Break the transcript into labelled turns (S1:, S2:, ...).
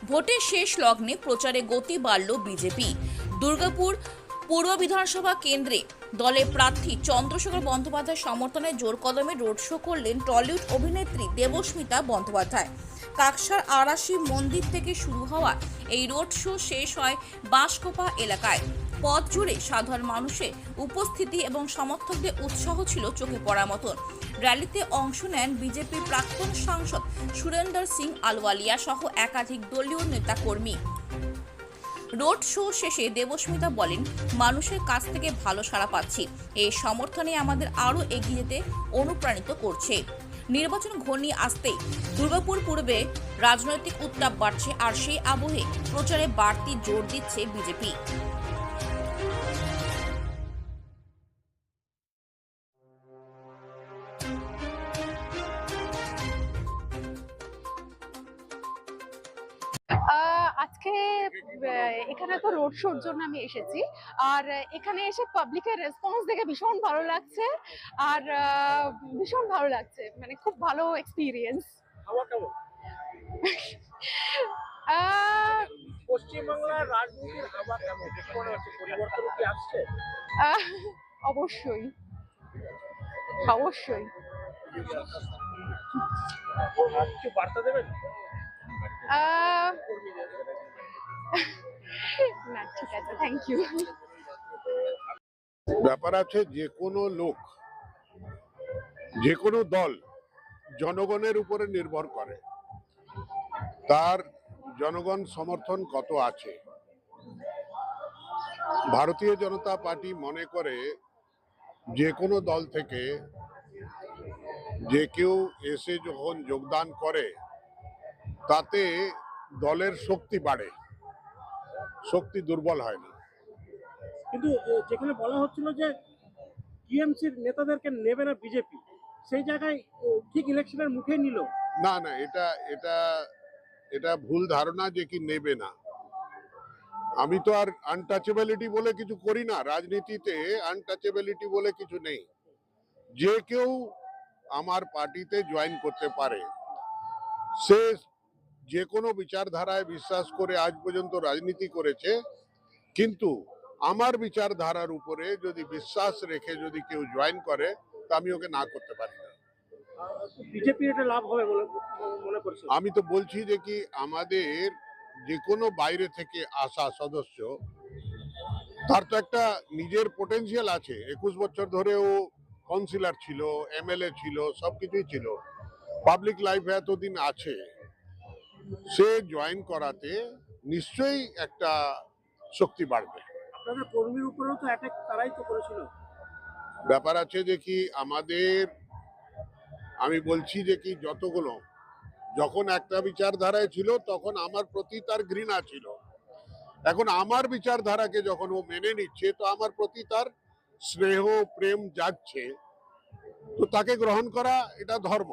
S1: ভোটের শেষ লগ্নে প্রচারে গতি বাড়ল বিজেপি। দুর্গাপুর পূর্ব বিধানসভা কেন্দ্রে দলের প্রার্থী চন্দ্রশেখর বন্দ্যোপাধ্যায়ের সমর্থনে জোর কদমে রোড শো করলেন টলিউড অভিনেত্রী দেবস্মিতা বন্দ্যোপাধ্যায়। কাকসার আরাশি মন্দির থেকে শুরু হওয়া এই রোড শো শেষ হয় বাঁশকোপা এলাকায়। পথ জুড়ে সাধারণ মানুষের উপস্থিতি এবং সমর্থকদের উৎসাহ ছিল চোখে পড়ার মতন। র্যালিতে অংশ নেন বিজেপির প্রাক্তন সাংসদ সুরেন্দর সিং আলওয়ালিয়া সহ একাধিক দলীয় নেতাকর্মী। রোড শো শেষে দেবস্মিতা বলেন, মানুষের কাছ থেকে ভালো সাড়া পাচ্ছি। এই সমর্থনে আমাদের আরও এগিয়ে যেতে অনুপ্রাণিত করছে। নির্বাচন ঘনিয়ে আসতেই দুর্গাপুর পূর্বে রাজনৈতিক উত্তাপ বাড়ছে, আর সেই আবহে প্রচারে বাড়তি জোর দিচ্ছে বিজেপি।
S2: আজকে এখানে তো রোড শোর জন্য আমি এসেছি, আর এখানে এসে পাবলিকের রেসপন্স দেখে ভীষণ ভালো লাগছে। আর ভীষণ ভালো লাগছে, মানে খুব ভালো এক্সপিরিয়েন্স।
S3: পশ্চিমবাংলার রাজনীতির হাওয়া কেমন মনে হচ্ছে? পরিবর্তন কি আসছে?
S2: অবশ্যই অবশ্যই।
S3: আর কিছু বার্তা দেবেন?
S2: না, ঠিক আছে, থ্যাংক ইউ।
S4: ব্যাপার আছে, যে কোনো লোক, যে কোনো দল জনগণের উপরে নির্ভর করে তার জনগণ সমর্থন কত আছে। ভারতীয় জনতা পার্টি মনে করে যে কোনো দল থেকে যে কেউ এসে যখন যোগদান করে তাতে দলের শক্তি বাড়ে, শক্তি দুর্বল হয় না।
S3: কিন্তু যেখানে বলা হচ্ছিল যে টিএমসির নেতাদেরকে নেবে না বিজেপি, সেই জায়গায় ঠিক ইলেকশনের মুখে নিল।
S4: না না, এটা এটা এটা ভুল ধারণা যে কি নেবে না। আমি তো আর আনটাচেবিলিটি বলে কিছু করি না, রাজনীতিতে আনটাচেবিলিটি বলে কিছু নেই। যে কেউ আমার পার্টিতে জয়েন করতে পারে। সে যে কোনো বিচারধারায় বিশ্বাস করে আজ পর্যন্ত রাজনীতি করেছে, কিন্তু আমার বিচারধারার উপরে যদি বিশ্বাস রেখে যদি কেউ জয়েন করে তা আমি ওকে না করতে পারি না।
S3: বিজেপির এটা লাভ হবে বলে মনে করছি।
S4: আমি তো বলছি যে কি আমাদের যে কোনো বাইরে থেকে আসা সদস্য, তার তো একটা নিজের পোটেনশিয়াল আছে। 21 বছর ধরে ও কাউন্সিলর ছিল, এমএলএ ছিল, সবকিছুই ছিল, পাবলিক লাইফে এতদিন আছে। সে জয়েন করাতে নিশ্চয়ই একটা শক্তি বাড়বে।
S3: আপনাদের কর্মীর উপরেও তো অ্যাটাক তারাই তো করেছিল।
S4: ব্যাপার আছে যে কি আমাদের, আমি বলছি যে কি যতগুলো, যখন একটা বিচারধারায় ছিল তখন আমার প্রতি তার ঘৃণা ছিল। এখন আমার বিচারধারাকে যখন ও মেনে নিচ্ছে তো আমার প্রতি তার স্নেহ প্রেম জাগছে, তো তাকে গ্রহণ করা এটা ধর্ম।